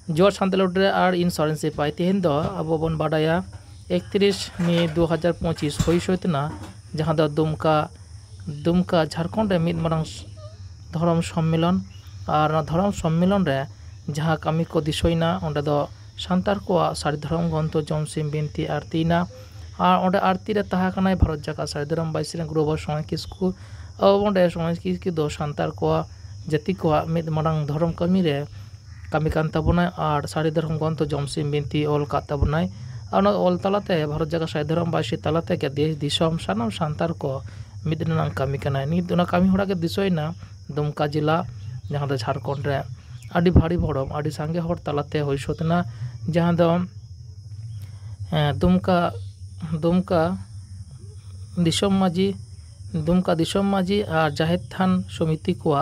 जोर शांतलोड्रे और इंश्योरेंस सिपाही तेहन दो अब बन बाडाया 31 मई 2025 हुई सतना जहाँ दो दुमका झारखंड रे मिद मारंग धर्म सम्मेलन और धर्म सम्मेलन रे जहाँ कमी को दिसोइना ओंडे दो सांतार को सारी धर्म ग्रंथ जमसिम बिनती आरतीना और ओंडे आरती रे तहा कनाय भारत जाका सारी धर्म बाइसिरे ग्रुप समय किसकु ओंडे समय किसकु दो सांतार को जाति को मिद मारंग धर्म कमी रे कमी कान ताबोनाय और सारी धर्म ग्रंथ जमसिम बिनती ऑल का ताबोनाय और ऑल तलाते भारत जाका सारी धर्म बाइसि तलाते के देश दिसोम सानाम सांतार को मिदनांग कमी कनाय नित उना कमी होड़ा के दिसोइना दुमका जिला जहाँ दो झारखंड रे आदि भारी भरम आदि सांगे हर तलाते हुई सतना जहाँ दो दुमका दिसोम माजी और जाहेर थान समिति को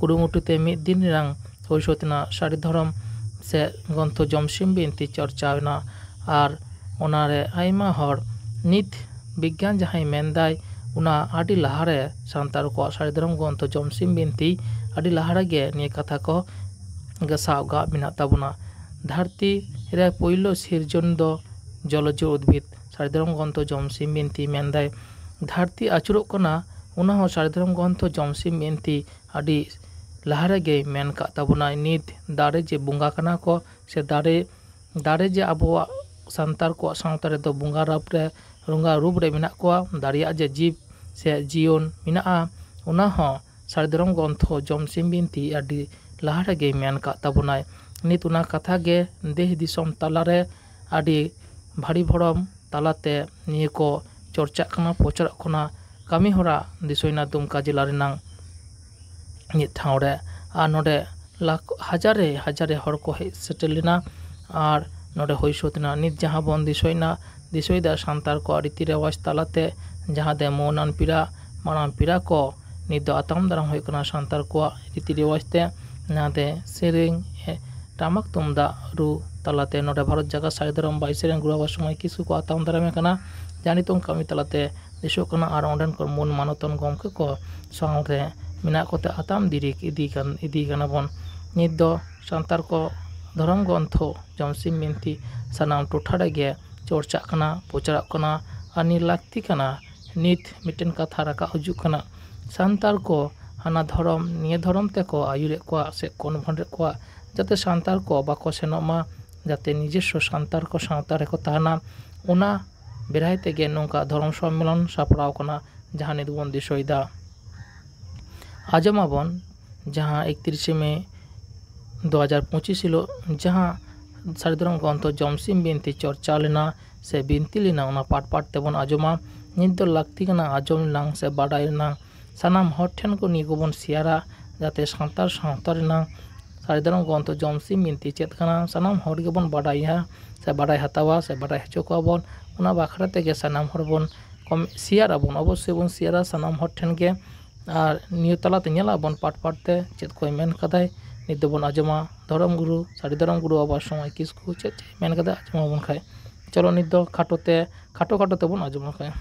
कुरुमुटुते मिद दिन रंग हुई सतना सारी धर्म से ग्रंथ जमसिम बिनती चर्चाना और ओनारे आयमा हर नित विज्ञान जहाँ मेनदाय उना आदि लहारे सांतार को सारी धर्म ग्रंथ जमसिम बिनती आदि लहारे गे निये कथा को गसाव गा मिना ताबुना धरती रे पहिलो सिरजन दो जलज उद्भिद सारी धर्म ग्रंथ जमसिम बिनती मेनदाय धरती आचुरोग कना उना हो सारी धर्म ग्रंथ जमसिम बिनती आदि लहारे गे मेन का ताबुना नित दारे जे बुंगा कना को से दारे जे आबो सांतार को सावतारे दो बुंगा रूप रे मिना को दारिया जे जीव से जीवन मिना उना हो सारी धर्म ग्रंथ जमसिम बिनती आदि लहारे गे मेन का ताबुनाय नित उना कथा गे देश दिसोम तालारे आदि भारी भरम तालाते निये को चर्चा कना प्रचार कना कमी होरा दिसोइना दुमका जिला रेनांग नित ठावरे और नोडे लाख हजारे हर को हेज सेटेल लेना और नोडे हुई सतना नित जहाँ बन दिसोइदा सांतार को रीति रेवाज तालाते जहाँ दे मौनान पीड़ा मानान पीड़ा को नित दो आताम दाराम हुई कना सांतार को रीति रेवाज ते जहाँ दे सेरेंग टामक तुमदा रू तालाते नोडे भारत जागा सारी धर्म बाइसेरें गुरुवा समय किसु को आताम दाराम कना जानी तुम कमी तालाते दिसो कना और ओंडेन को मन मानतन गमके को साउरे मिना कोते आताम दिरी इदी कना बन नित दो सांतार को धर्म ग्रंथ जमसिम बिनती सानाम टोठा गे चर्चा कना प्रचार कना और नि लाक्ति कना नित मिटेन कथा राका हजु कना सांतार को हाना धर्म निये धर्म ते को आयुरे को से कन्वर्ट को जाते सांतार को बाको सेनोमा जाते निजेस्व सांतार को सावतार को ताना उना बेरायते गे नोंका धर्म सम्मेलन सापड़ाव कना जहाँ नित बन दिसोइदा आजमाबन जहाँ 31 मई 2025 हिलो जहाँ सारी धर्म ग्रंथ जमसिम बिनती चर्चा लेना से बिनती लेना उना पाट तेबन आजमा नित दो लाक्ति कना आजम लांग से बाडाय ना सानाम हर ठेन को निगोबन सियारा जाते सांतार सावता रेना सारी धर्म ग्रंथ जमसिम बिनती चेत कना सानाम हर गेबन बाडाया से बाडाय हतावा से बाडाय हचो कोबन उना बाखरा तेगे सानाम हर बन कम सियारा बन अवश्य बन सियारा सानाम हर ठेन गे और नियो तलाते नेला बन पाट ते चेत कोय मेन कदाय नित दोबन आजमा धर्म गुरु सारी धर्म गुरु आबार समय किसकु चेत मेन कदा आजमा बन खाय चलो नित दो खाटो ते बन आजमा खाय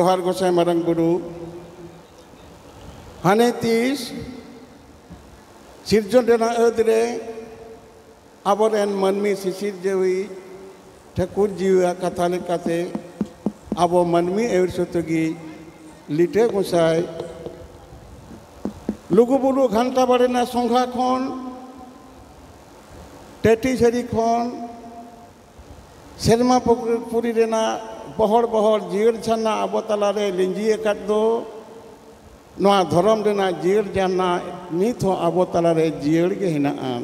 जोहार गोसाई मारंग बुरु हाने तीस सिरजन रेना अदरे आबोरेन मनमी सिसिर जेवी ठाकुर जीवा कथा लेकाते आबो मनमी एवरसतगी लिटे गोसाई लुगुबुरु घंटा बाड़ेना संघा खन टेटी झरी खन सेरमा पुरी रेना बहर बहर जीवर झाना आबो तलारे लिंजी एकाद दो नोआ धरम रेना जीवर झाना नित हो आबो तलारे जीवर गे हिनाआन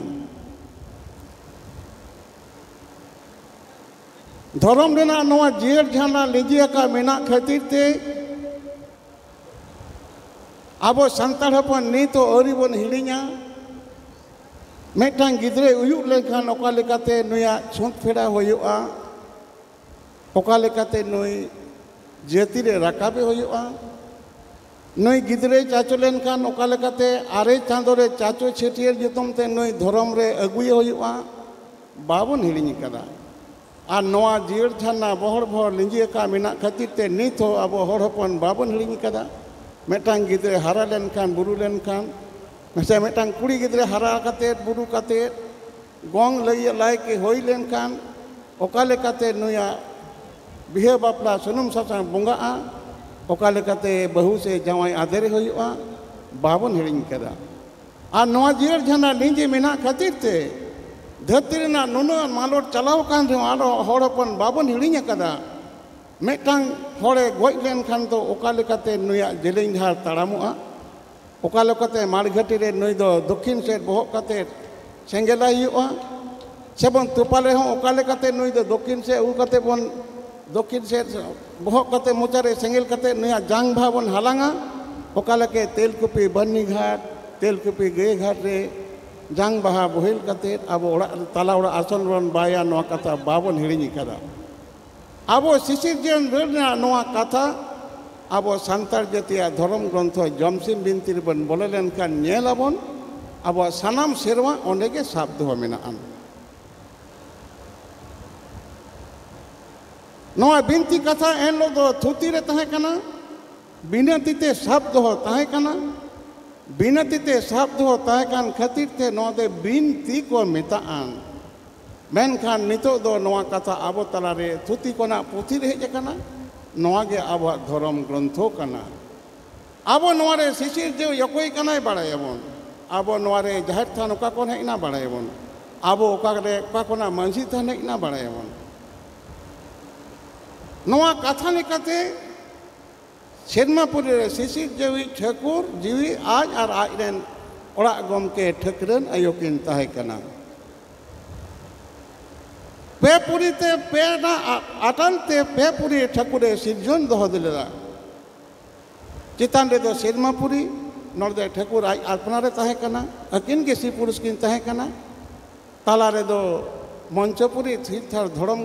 धरम रेना नोआ जीवर झाना लिंजी एका मेना खातिर ते आबो संताड़ हपन नित हो अरी बन हिड़िया मेटांग गिद्रे उयुग लेखान ओका लेकाते नुया छुंत फेड़ा होयुआ ओका लेकाते नुई जाति रे राकाबे होयुआ नुई गिद्रे चाचो लेनखान ओका लेकाते आरे चांदो रे चाचो छेटियर जतम ते नुई धरम रे अगुय होयुआ बाबन हिड़िनी कदा आ नोआ जीवर झाना बहर बहर लिंजी एका मेना खातिर ते नित हो आबो हर हपन बाबन हिड़िनी कदा मेटांग गिद्रे हारा लेनखान बुरु लेनखान मसे मेटांग कुड़ी गिद्रे हारा काते बुरु काते गोंग लई लाई के होई लेनखान ओका लेकाते नुया बिहे बापला सुनुम सासांग बोंगाआ ओका लेकाते बहु से जावाई आदरे होयुआ बाबन हिड़िनी कदा आ नोआ जीवर झाना लिंजी मेना खातिर ते धरती रेना नुना मालोट चलाव कान रे आरो हर हपन बाबन हिड़िनी कदा मेटांग हरे गज लेनखान तो ओका लेकाते नुया जेलें धार ताड़ामुआ ओका लेकाते माड़घाटी रे नुई दो दक्षिण सेड बहक काते सेंगेला हुआ सेबन तुपाले हो ओका लेकाते नुई दो दक्षिण से उ काते बन दक्षिण सेड बहक काते मोचारे सेंगेल काते नुया जांग भा बन हालांगा ओका लेके तेलकुपी बन्नी घाट तेलकुपी गे घाट रे जांग बहा बहिल काते अब ओड़ा ताला ओड़ा आसन बन बाया नोआ कथा बाबन हिड़िनी कदा आबो शिशिर जीवन रेना नोआ कथा आबो सांतार जातिया धर्म ग्रंथ जमसिम बिनती बन बोले लेनखान नेलाबन आबो सानाम सेरवा ओंडेगे साब दोहो मेनाआन नोआ बिनती कथा एनलो दो थुती रे ताहे कना बिनती ते साब दोहो ताहे कना बिनती ते साब दोहो ताहे कान खातिर ते नोआ दे बिनती को मेताआन मेनखान नितो दो नोआ कथा आबो तलारे थुती कोना पुथि रे हेज कना नोआ गे आबो धर्म ग्रंथो कना आबो नोआ रे शिशिर जे यकोई कनाय बाड़ायाबन आबो नोआ रे जाहिर थान ओका कोन हेना बाड़ायाबन आबो ओका रे ओका कोना मांझी थान हेना बाड़ायाबन नोआ कथा लेकाते सेरमापुरी रे शिशिर जेवी ठाकुर जीवी आज और आज रेन ओड़ा गमके ठाकुरन आयोकिन ताहे कना पेपुरी ते पेना आटन ते पेपुरी ठाकुरे सिरजन दोहो दिलेला चितान रे दो सेरमापुरी नोरदे ठाकुर आज अपनारे ताहे कना अकिन के सी पुरुष किन ताहे कना ताला रे दो मंचपुरी थीथार धड़म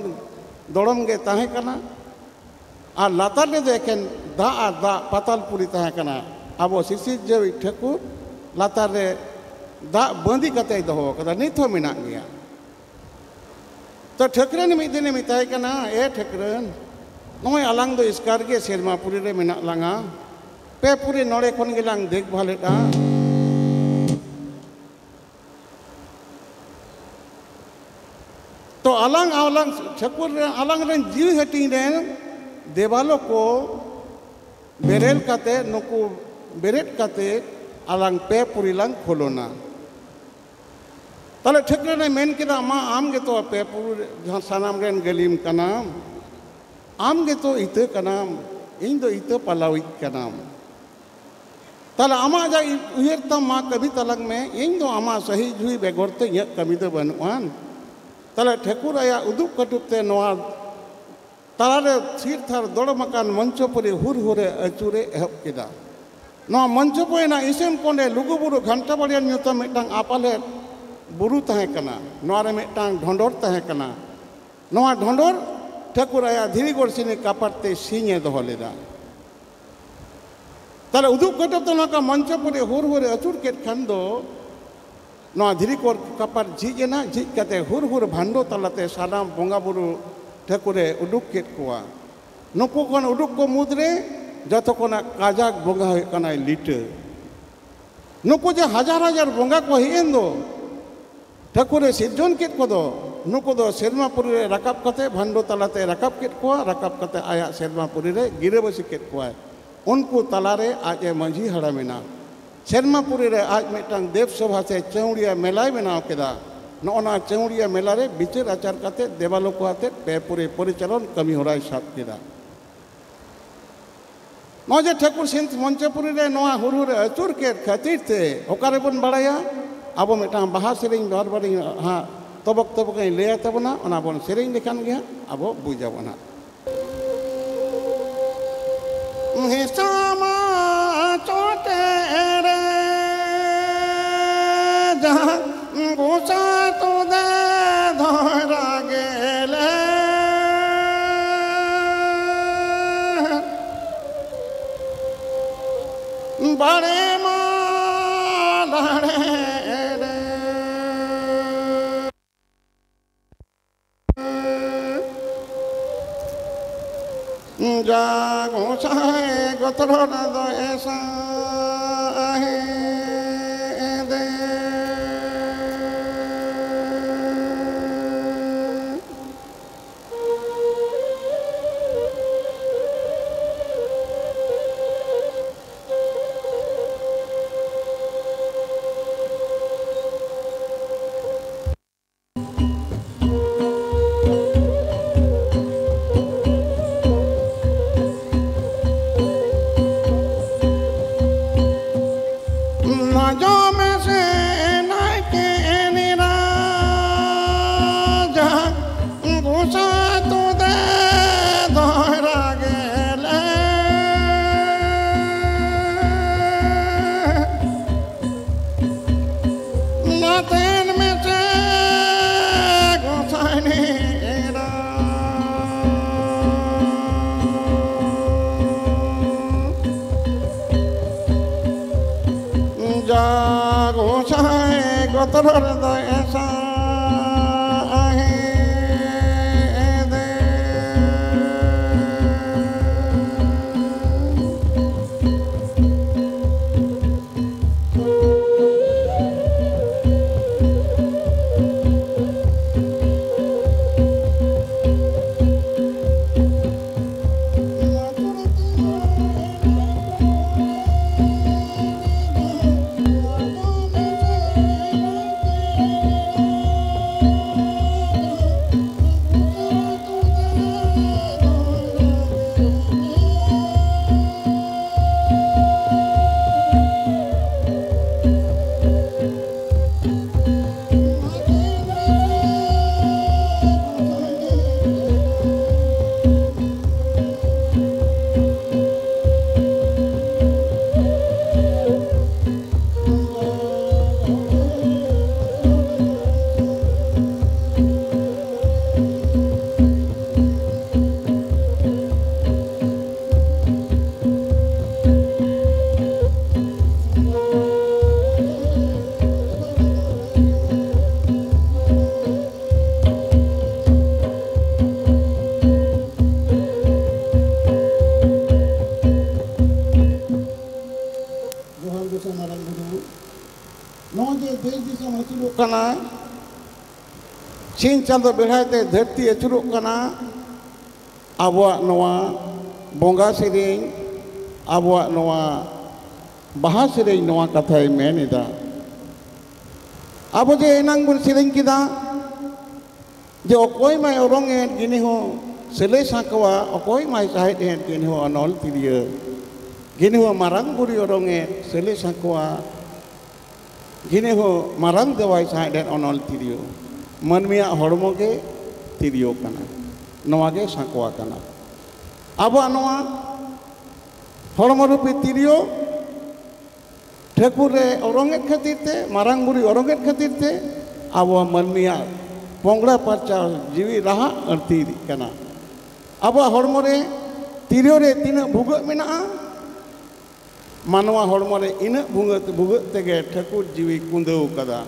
दड़म गे ताहे कना आ लातार रे दो एकेन दा आ दा पातालपुरी ताहे कना आबो शिशिर जेवी ठाकुर लातार रे दा बंदी कते दोहो कदा निथो मेना गया तो ठकरन मिद दिन मिताय कना ए ठकरन नोय आलांग दो इसकार गे सेरमापुरी रे मेना लांगा पेपुरी नोड़े खन गेलांग देखभालेटा तो आलांग आलांग ठाकुर रे आलांग रेन जीव हटिंग रे देवालो को बेरेल काते नुकु बेरेट काते आलांग पेपुरी लांग खोलोना ताले ठकरे ने मेन केदा मा आम गे तो पेपुर जहां सानाम रेन गलीम कनाम आम गे तो इते कनाम इन दो इते पलावी कनाम ताले आमा जा उयर तम मा कभी तलंग में इन दो आमा सही जुई बेगोरते य कमी दो बनवान ताले ठकुर आया उदुक कटुपते नोआ ताले थीर थार दड़ मकान मंचोपुरी हुर हुरे अचुरे एहब केदा नोआ मंचोपुरी ना इसेम कोंडे लुगुबुरु घंटा बड़िया न्यूता मिटांग आपाले बुरु ताहे कना नोआ रे मिटांग ढोंडोर ताहे कना नोआ ढोंडोर ठाकुर आया धीरी गोरसिनी कापारते सीने दोहो लेदा ताले उदुक कटब तो नोका मंचपुरी हुर हुरे अचुर केट खान दो नोआ धीरी कोर कापार झिजेना झिज काते हुर हुर भांडो तलाते सानाम बोंगा बुरु ठाकुरे उदुक केट कोआ नुकु खन उदुक को मुद्रे जतो कोना काजाक बोंगा हुई कना लिटर नुको जे हजार हजार बोंगा को हिएन दो ठाकुरे सिरजन केत को दो नुको दो सेरमापुरी रे राकाब कते भांडो तलाते राकाब केत कोआ राकाब कते आया सेरमापुरी रे गिरेबसी केत कोआ उनको तलारे आज माझी हड़ामेना सेरमापुरी रे आज मिटांग देव सभा से चौड़िया मेलाय बनाव केदा नोना चौड़िया मेला रे बिचार आचार कते देवालोक आते पेपुरे परिचालन कमी होराय साब केदा नजे ठाकुर सिंथ मंचपुरी रे नोआ हुरु रे अचुर के खातिर ते ओकारे बन बड़ाया अब मिटांग बाहा सेरेंग बार बार हां तबक तबक लेया तबना ओना बन सेरेंग लेखान गया अब बुझाबना हिसामा चोटे रे जहां गोसा तो दे धरा गेले बड़े मालड़े रे जागो साए गोतरो न दो ऐसा है दे गोतरो दो ऐसा है दे सिंह चांदो बेढ़ाते धरती अचुरुक कना आबोआ नवा बोंगा सेरें आबोआ नवा बाहा सेरें नवा कथाय मेनेदा आबो जे एनांग बुन सेरें किदा जे अकोय माय ओरंगे गिनी हो सेले साकवा अकोय माय साहेद हेन गिनी हो अनल तिरियो गिनी हो मारांग बुरी ओरंगे सेले साकवा गिनी हो मारांग देवाय साहेद हेन अनल तिरियो मनमिया हड़मो के तिरियो कना नवा के साकवा कना अब नवा हड़मो रूपी तिरियो ठाकुर रे औरंगेट खातिर ते मारांग बुरी औरंगेट खातिर ते अब मनमिया पोंगड़ा परचा जीवी रहा अर्थी कना अब हड़मो रे तिरियो रे तीन भुग मेना मानवा हड़मो रे इन भुग तेगे ठाकुर जीवी कुंदो कदा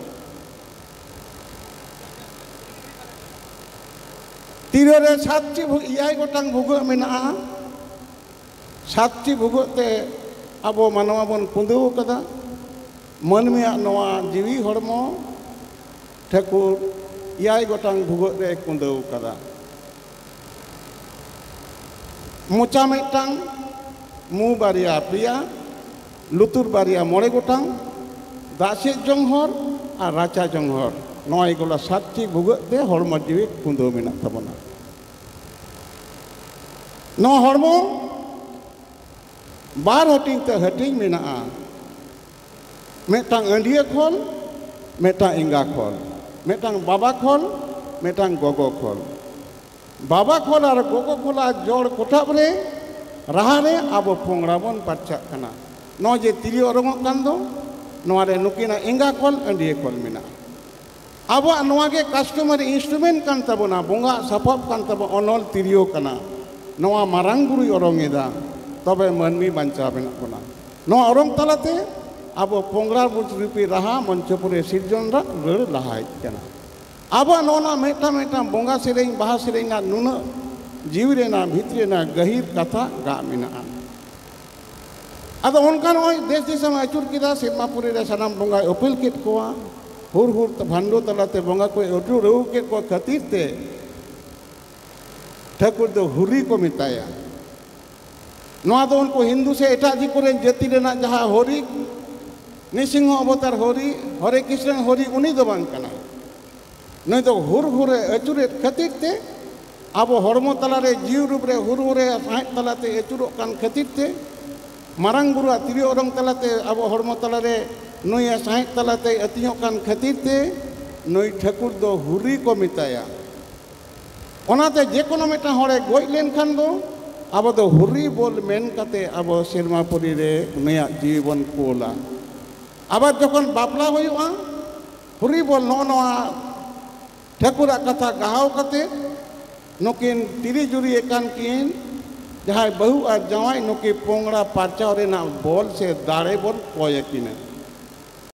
तिरियो रे सातची इयाय गोटांग भुग मेना सातटी भुगत ते अब मानवा बन कुंदव कदा मनमिया नवा जीवी हड़मो ठाकुर इयाय गोटांग भुगत रे कुंदव कदा मोचा मिदटांग मु बारिया प्रिया लुतुर बारिया मोड़े गोटांग दासे जंहर और राचा जंहर नय गुला सातटी भुगत ते हड़मो जीवी कुंदव मेना ताबोना नो हड़मो बार हटिंग ते हटिंग मेना मेटांग अंडिया खोल मेटांग इंगा खोल मेटांग बाबा खोल मेटांग गोगो खोल बाबा खोल और गोगो खोला जोड़ कोठाब रे राहा रे अब पोंगड़ा बन पाचा कना नो जे तिरी ओरंग कान दो नोआ रे नुकिना इंगा खोल अंडिया खोल मेना अब नोआ के कस्टमर इंस्ट्रूमेंट कान ताबोना बोंगा सफाब कान ताबो अनल तिरियो कना नोआ मारांग गुरुई ओरंगेदा तबे मनमी बांचा बेना कोना नोआ ओरंग तलाते अब पोंगड़ा बुज रूपी रहा मंचपुरे सिरजन रड़ लहाय कना अब नोना मेटा मेटा बोंगा सेरें बाहा सेरें नुना जीवरे ना भितरे ना गहीर कथा गा मेना अदो उनका नोय देश दिसम अचुर किदा सिरमापुरी रे सनाम बोंगा अपील किट कोआ हुर हुर भांडो तलाते बोंगा को अटू रहू के को खातिर ते ठाकुर दो हुरी को मिताया नोआ दो उनको हिंदू से एटा जी को जाति रेना जहाँ होरी निसिंह अवतार होरी हरे कृष्ण होरी उनी दो बांग कना नई तो हुर हुरे अचुरे खातिर ते अब हड़मो तलारे जीव रूप रे हुर हुरे साइट तलाते अचुरो कान खातिर ते मारांग बुरु तिरी ओरंग तलाते अब हड़मो तलारे नई साइट तलाते अतियो कान खातिर ते नई ठाकुर दो हुरी को मिताया ओनाते जे कोनो मेटा हड़े गोज लेन खान दो अब दो हुरी बोल मेन काते अब सिरमापुरी रे नया जीवन कोला अब जखन बापला होयुआ हुरी बोल नोआ ठाकुर कथा गाहाव काते नुकिन तिरी जुरी एकान किन जहाँ बहु और जवाई नुकी पोंगड़ा पाचा रेना बोल से दाड़े बोल कोय किने